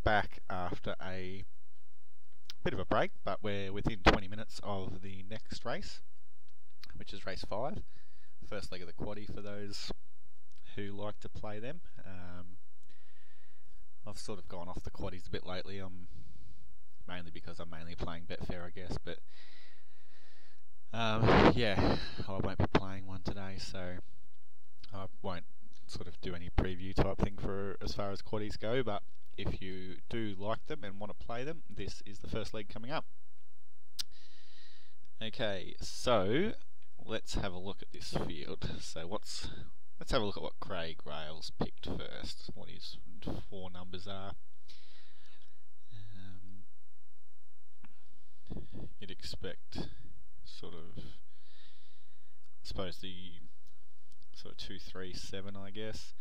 back after a bit of a break, but we're within 20 minutes of the next race, which is race 5, first leg of the quaddie for those who like to play them. I've sort of gone off the quaddies a bit lately, mainly because I'm mainly playing Betfair, I guess, but yeah, I won't be playing one today, so I won't sort of do any preview type thing for as far as quaddies go, but if you do like them and want to play them, this is the first leg coming up. Okay, so let's have a look at this field. So let's have a look at what Craig Rails picked first, what his 4 numbers are. You'd expect sort of, I suppose the sort of 2, 3, 7, I guess.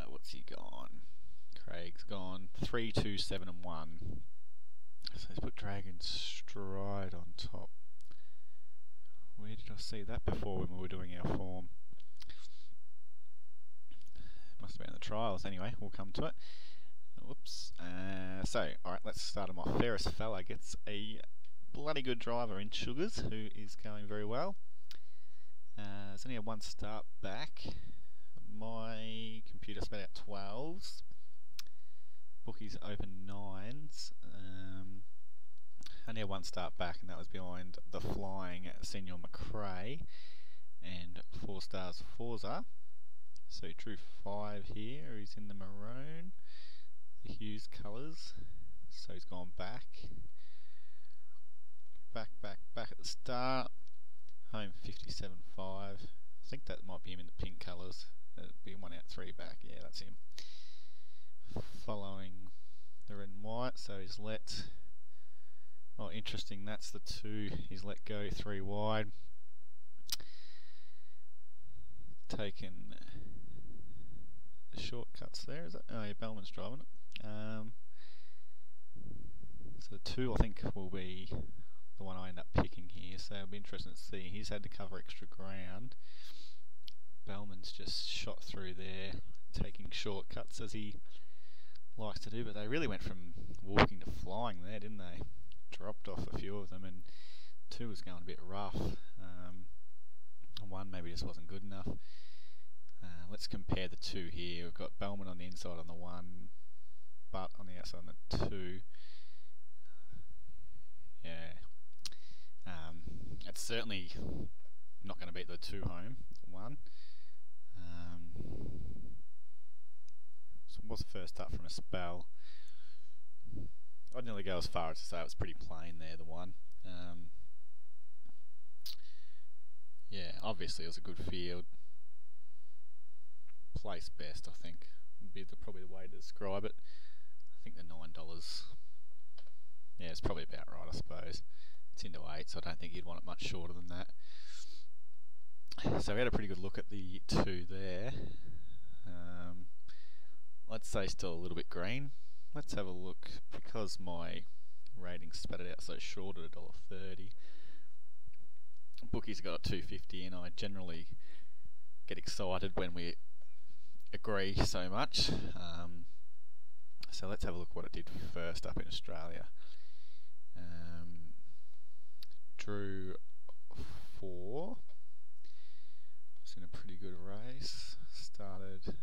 What's he gone? Craig's gone 3, 2, 7 and 1. So he's put Dragon Stride on top. Where did I see that before when we were doing our form? Must have been in the trials. Anyway, we'll come to it. Whoops. So, alright, let's start him off. Fairest Fella gets a bloody good driver in Sugars, who is going very well. There's only a 1 start back. My computer spat out 12s. Bookies open 9s. Only a 1 start back, and that was behind the flying Senior McRae and 4 stars Forza. So he drew 5 here. He's in the maroon, the Hughes colours. So he's gone back at the start. Home 57.5. I think that might be him in the pink colours. That'd be 1 out 3 back. Yeah, that's him. Following the red and white. So he's let. Oh, interesting. That's the 2. He's let go 3 wide. Taken the shortcuts there. Is it? Oh, yeah, Bellman's driving it. So the 2, I think, will be the one I end up picking here. So it'll be interesting to see. He's had to cover extra ground. Bellman's just shot through there, taking shortcuts as he likes to do. But they really went from walking to flying there, didn't they? Dropped off a few of them, and 2 was going a bit rough. 1 maybe just wasn't good enough. Let's compare the 2 here. We've got Bellman on the inside on the 1, Butt on the outside on the 2. Yeah. It's certainly not going to beat the 2 home 1. So it was the first up from a spell. I'd nearly go as far as to say it was pretty plain there, the 1. Yeah, obviously it was a good field. Place best, I think, would be probably the way to describe it. I think the $9, yeah, it's probably about right, I suppose. It's into 8, so I don't think you'd want it much shorter than that. So we had a pretty good look at the 2 there. Let's say still a little bit green. Let's have a look, because my rating spat it out so short at $1.30. Bookies got $2.50, and I generally get excited when we agree so much. So let's have a look what it did first up in Australia. Drew 4. Was in a pretty good race. Started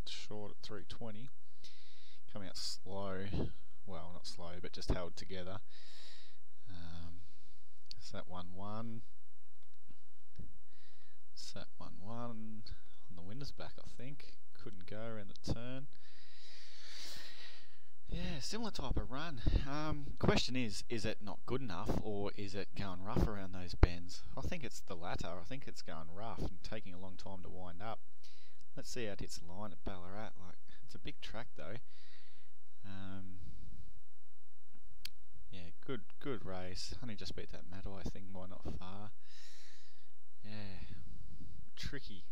short at 320. Coming out slow. Well, not slow, but just held together. Sat 1-1. Sat 1-1 on the winner's back, I think. Couldn't go around the turn. Yeah, similar type of run. Question is it not good enough, or is it going rough around those bends? I think it's the latter. I think it's going rough and taking a long time to wind up. Let's see how it hits the line at Ballarat. Like, it's a big track though. Yeah, good race. Only just beat that Maddai thing by not far. Yeah, tricky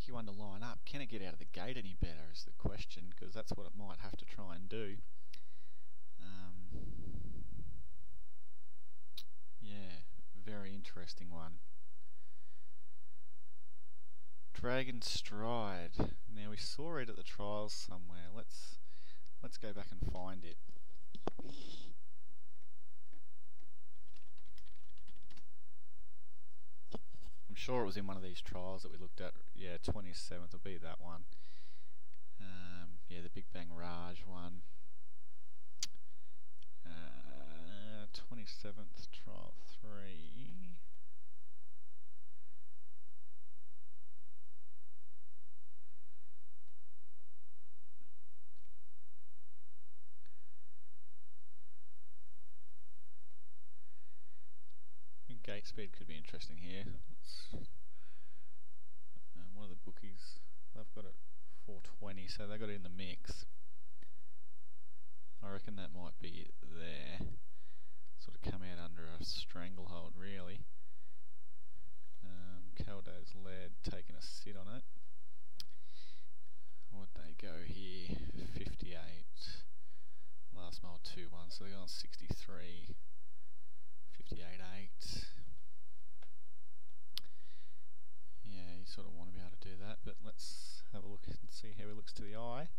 one to line up. Can it get out of the gate any better is the question, because that's what it might have to try and do. Yeah, very interesting one. Dragon Stride. Now we saw it at the trials somewhere. Let's go back and find it. I'm sure it was in one of these trials that we looked at. Yeah, 27th will be that one. Yeah, the Big Bang Raj one. 27th trial 3. Gate speed could be interesting here. What are the bookies? They've got it 420, so they got it in the mix. I reckon that might be it there. Sort of come out under a stranglehold, really. Caldo's led, taking a sit on it. What'd they go here? 58. Last mile 2-1, so they're going 63. 58.8. Yeah, you sort of want to be able to do that, but let's have a look and see how he looks to the eye.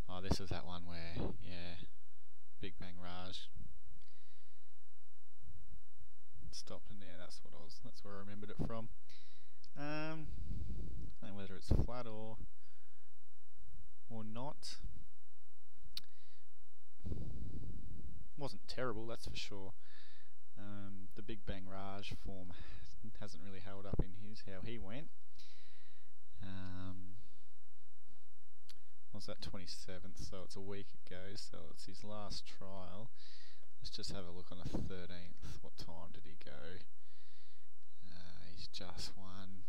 Oh, this is that one where, yeah, Big Bang Raj stopped in there. That's where I remembered it from. And whether it's flat or not, wasn't terrible, that's for sure. The Big Bang Raj form hasn't really held up in how he went. Was that 27th? So it's a week ago. So it's his last trial. Let's just have a look on the 13th. What time did he go? He's just won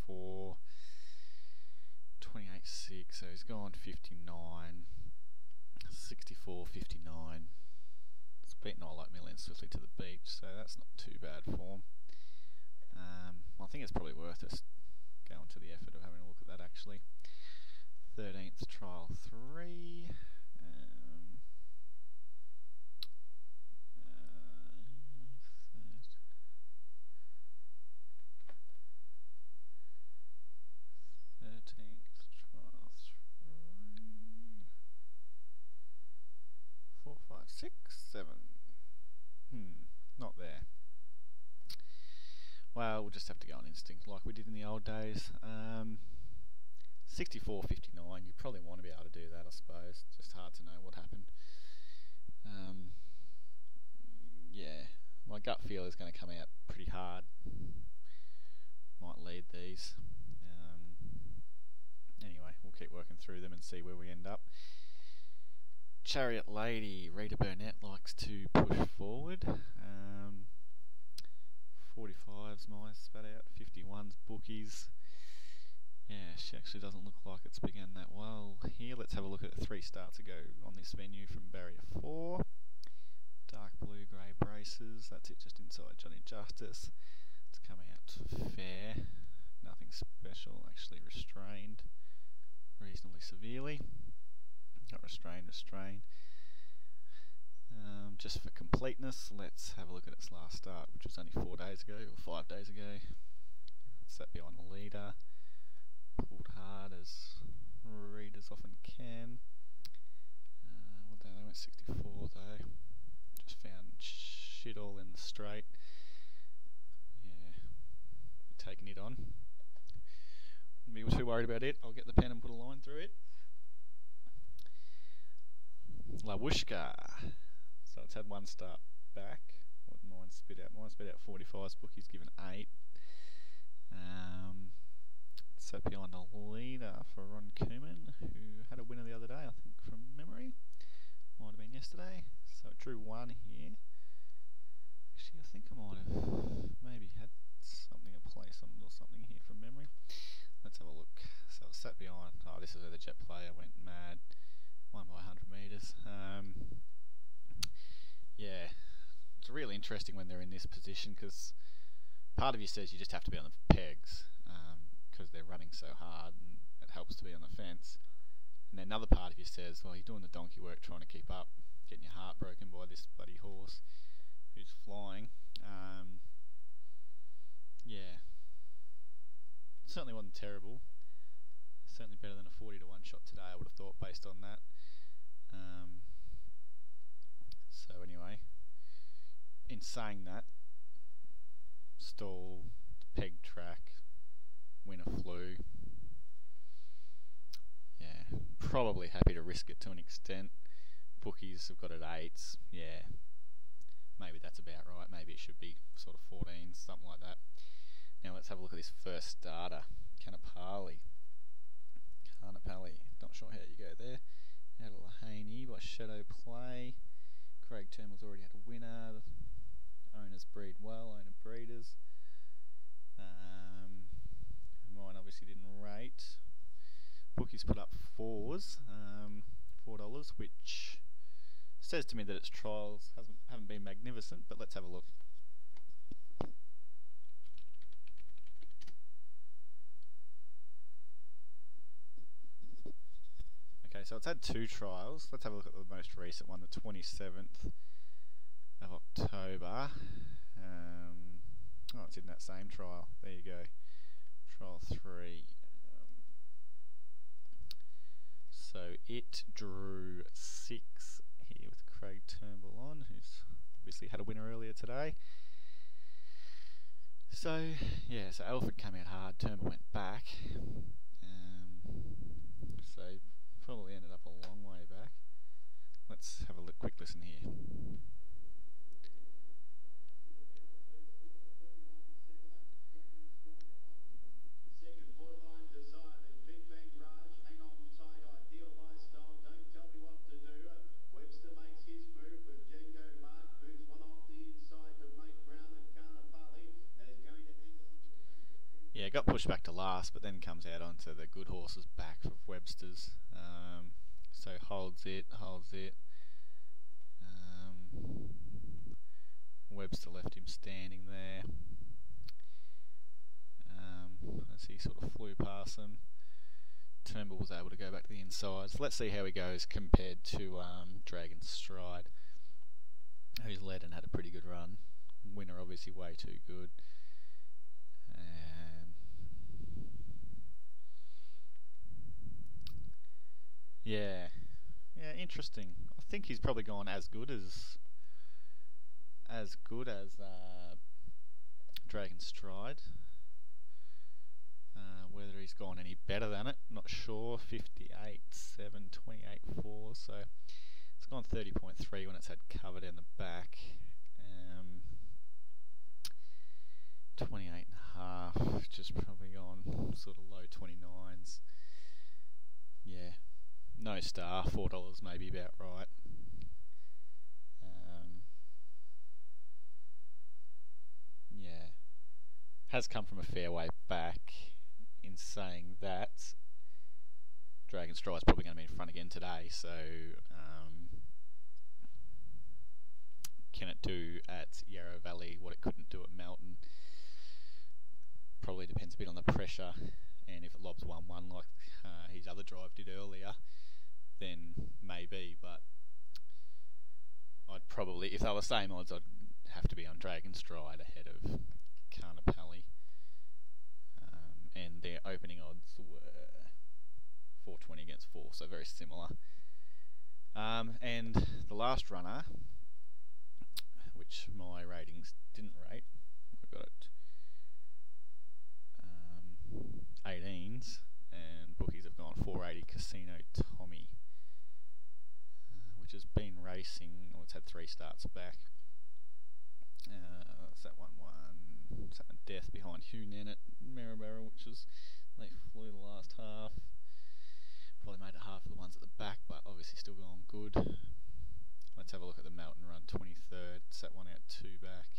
2-4, 28.6. So he's gone 59, 64, 59. It's beaten All Like Million swiftly to the beach, so that's not too bad form. I think it's probably worth us going to the effort of having a look at that actually. 13th trial 3. 13th trial 3. 4, 5, 6, 7. Not there. Well, we'll just have to go on instinct like we did in the old days. 64.59, you probably want to be able to do that, I suppose. Just hard to know what happened. Yeah, my gut feel is going to come out pretty hard. Might lead these. Anyway, we'll keep working through them and see where we end up. Chariot Lady, Rita Burnett likes to push forward. 45's my spat out, 51's bookies. Yeah, she actually doesn't look like it's begun that well here. Let's have a look at 3 starts ago on this venue from barrier 4. Dark blue, grey braces. That's it, just inside Johnny Justice. It's come out fair. Nothing special, actually restrained reasonably severely. Not restrained. Just for completeness, let's have a look at its last start, which was only 4 days ago, or 5 days ago. Sat behind the leader. Pulled hard as readers often can. They went 64 though. Just found shit all in the straight. Yeah, taking it on. Wouldn't be too worried about it. I'll get the pen and put a line through it. Lawushka. So it's had 1 start back. What did mine spit out? Mine spit out 45. Bookie's given 8. Sat behind a leader for Ron Koeman, who had a winner the other day, I think, from memory. Might have been yesterday. So it drew 1 here. Actually, I think I might have maybe had something, a place on it or something here from memory. Let's have a look. So I sat behind. Oh, this is where the jet player went mad. Won by 100 metres. Yeah, it's really interesting when they're in this position, because part of you says you just have to be on the pegs because they're running so hard and it helps to be on the fence. And then another part of you says, well, you're doing the donkey work trying to keep up, getting your heart broken by this bloody horse who's flying. yeah, certainly wasn't terrible. Certainly better than a 40 to 1 shot today, I would have thought, based on that. So anyway, in saying that, stall, peg track, winner flew. Yeah, probably happy to risk it to an extent. Bookies have got it 8s. Yeah, maybe that's about right. Maybe it should be sort of 14s, something like that. Now let's have a look at this first starter, Canapali. Not sure how you go there. Out of Lahaney by Shadow Play. Craig Turnbull's already had a winner. Owners breed well, owner breeders. Mine obviously didn't rate. Bookies put up 4s, $4, which says to me that its trials haven't been magnificent, but let's have a look. Okay, so it's had 2 trials. Let's have a look at the most recent one, the 27th of October. Oh, it's in that same trial. There you go. Trial 3. So it drew 6 here with Craig Turnbull on, who's obviously had a winner earlier today. So, yeah, so Alfred came out hard, Turnbull went back. So probably ended up a long way back. Let's have a quick listen here. Yeah, got pushed back to last, but then comes out onto the good horse's back of Webster's. So holds it. Webster left him standing there as he sort of flew past him. Turnbull was able to go back to the inside. So let's see how he goes compared to Dragon Stride, who's led and had a pretty good run. Winner obviously way too good. Yeah, interesting. I think he's probably gone as good as Dragon Stride. Whether he's gone any better than it, not sure. 58.7, 28.4. So it's gone 30.3 when it's had cover down the back. 28.5, just probably gone sort of low 29s. Yeah. No star, $4 maybe about right. Yeah, has come from a fair way back. In saying that, Dragon Stride's probably going to be in front again today. So, can it do at Yarra Valley what it couldn't do at Melton? Probably depends a bit on the pressure, and if it lobs 1-1 like his other drive did earlier, then maybe, but I'd probably, if they were the same odds, I'd have to be on Dragon Stride ahead of Carnapally. And their opening odds were 420 against 4, so very similar. And the last runner, which my ratings didn't rate, I got it 18s, and bookies have gone 480 Casino Tommy, which has been racing, well, it's had 3 starts back. That one death behind Hugh Nennet, Maryborough, which was, they flew the last half. Probably made it half of the ones at the back, but obviously still going good. Let's have a look at the Melton run, 23rd, sat one out 2 back.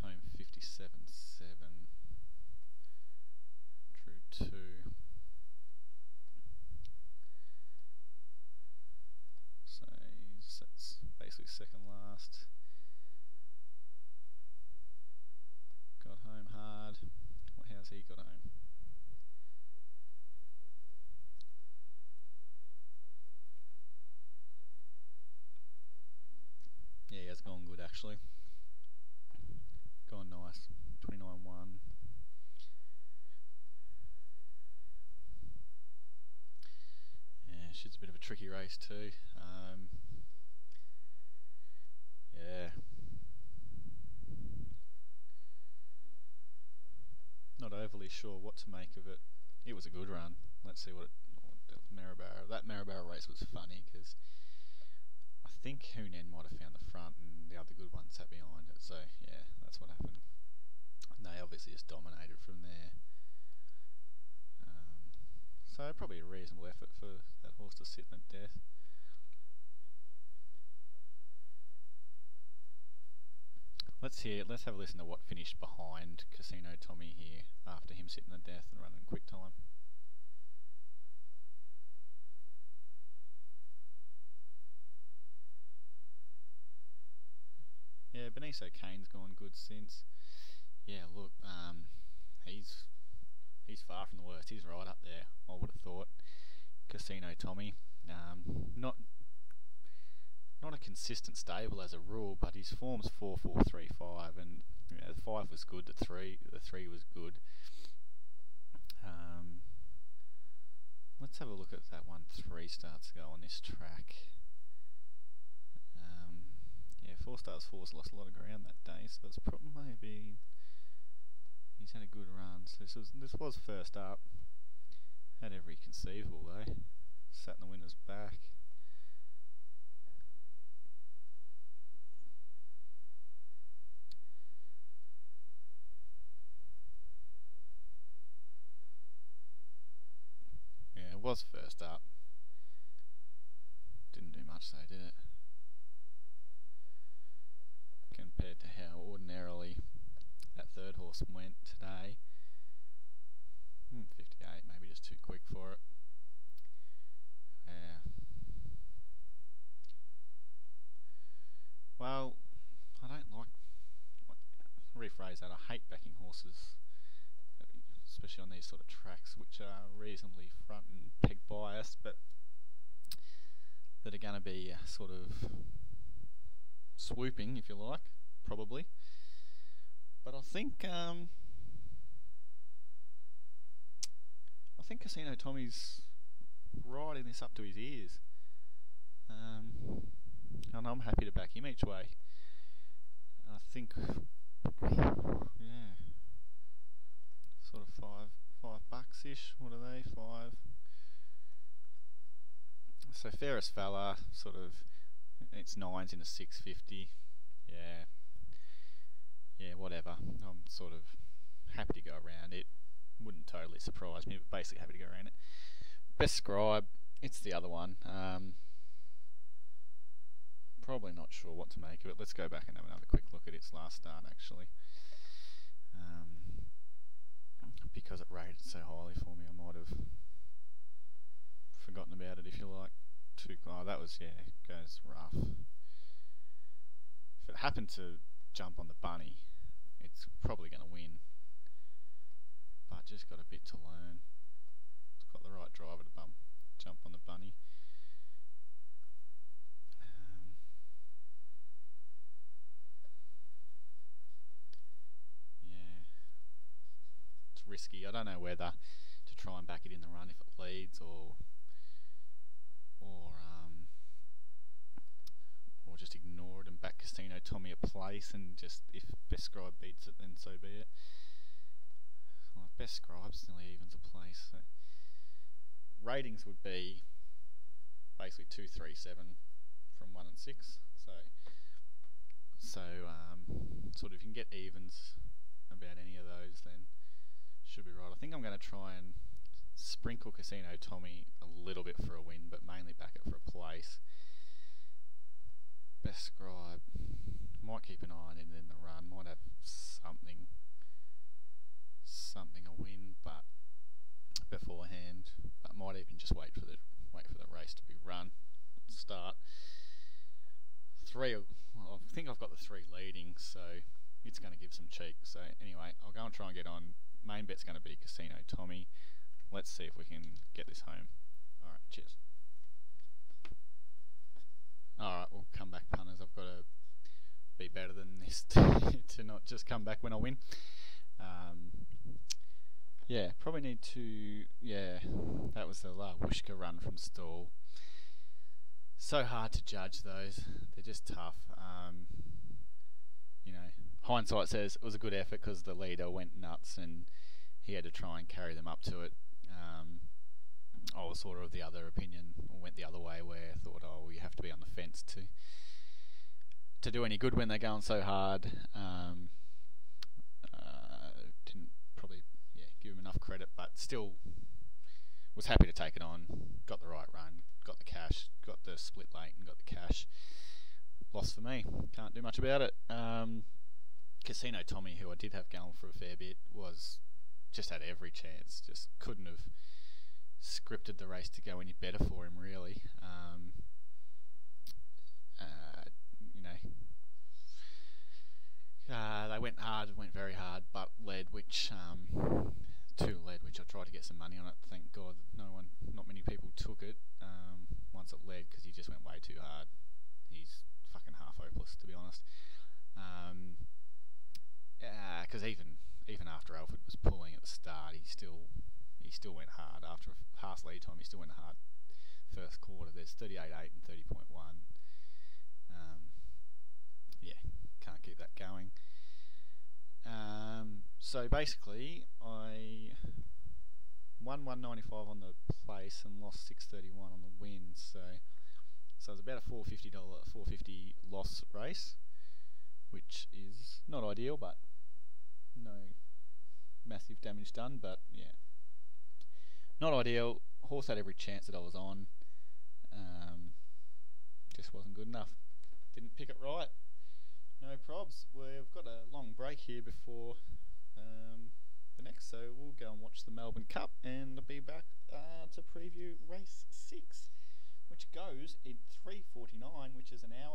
Home 57.7. Drew 2. So that's basically second last. Got home hard. How's he got home? Yeah, he has gone good actually. Gone nice. 29.1. which is a bit of a tricky race too. Yeah. Not overly sure what to make of it. It was a good run. Let's see what Maryborough. That Maryborough race was funny because I think Hunan might have found the front and the other good one sat behind it. So yeah, that's what happened. And they obviously just dominated from there. So probably a reasonable effort for that horse to sit in at death. Let's have a listen to what finished behind Casino Tommy here after him sitting at death and running quick time. Yeah, Benicio Kane's gone good since. Yeah, look, he's far from the worst. He's right up there, I would have thought. Casino Tommy, not a consistent stable as a rule, but his form's 4-4-3-5, and the 5 was good. The three was good. Let's have a look at that 1-3 starts to go on this track. Yeah, 4 Stars 4's lost a lot of ground that day, so that's probably maybe he's had a good run. So this was first up. Had every conceivable though. Sat in the winner's back. Yeah, it was first up. Didn't do much though, did it? Compared to how ordinarily that third horse went today. 58, maybe just too quick for it. Yeah. Well, I don't like. Rephrase that. I hate backing horses, especially on these sort of tracks, which are reasonably front and peg biased, but that are going to be sort of swooping, if you like, probably. But I think Casino Tommy's riding this up to his ears, and I'm happy to back him each way. I think, yeah, sort of $5 ish. What are they? 5. So Fairest Fella, sort of, it's 9s in a 650. Yeah, whatever. I'm sort of happy to go around it. Wouldn't totally surprise me, but basically happy to go around it. Best Scribe, it's the other one. Probably not sure what to make of it. Let's go back and have another quick look at its last start, actually. Because it rated so highly for me, I might have forgotten about it, if you like. Oh, that was, yeah, goes rough. If it happened to jump on the bunny, it's probably going to win. But just got a bit to learn. It's got the right driver to jump on the bunny. Yeah, it's risky. I don't know whether to try and back it in the run if it leads, or just ignore it and back Casino Tommy a place, and just if Best Scribe beats it, then so be it. Well, Best Scribe still evens a place. So ratings would be basically 2, 3, 7 from 1 and 6. So sort of if you can get evens about any of those, then should be right. I think I'm going to try and sprinkle Casino Tommy a little bit for a win, but mainly back it for a place. Best Scribe, might keep an eye on it in the run, might have something a win, but beforehand, but might even just wait for the race to be run, start. 3, well, I think I've got the 3 leading, so it's going to give some cheek. So anyway, I'll go and try and get on. Main bet's going to be Casino Tommy. Let's see if we can get this home. Alright, cheers. Alright, we'll come back, punters. I've got to be better than this to not just come back when I win. Yeah, probably need to, that was the Wooshka run from stall. So hard to judge those. They're just tough. You know, hindsight says it was a good effort because the leader went nuts and he had to try and carry them up to it. I was sort of the other opinion, or went the other way, where I thought, oh, you have to be on the fence to do any good when they're going so hard. Didn't probably give him enough credit, but still was happy to take it on. Got the right run, got the cash, got the split late and got the cash. Loss for me, can't do much about it. Casino Tommy, who I did have going for a fair bit, was just had every chance, just couldn't have scripted the race to go any better for him, really. They went hard, went very hard, but led, which which I tried to get some money on it. Thank God, not many people took it once it led, because he just went way too hard. He's fucking half hopeless, to be honest. Because even after Alfred was pulling at the start, he still went hard. After a Haas lead time, he still went hard. First quarter, there's 38.8 and 30.1. Can't keep that going. So basically, I won 195 on the place and lost 631 on the win. So it was about a $450 loss race, which is not ideal, but no massive damage done. But yeah, not ideal. Horse had every chance that I was on. Just wasn't good enough. Didn't pick it right. No probs. We've got a long break here before the next, so we'll go and watch the Melbourne Cup, and I'll be back to preview race 6, which goes in 3:49, which is an hour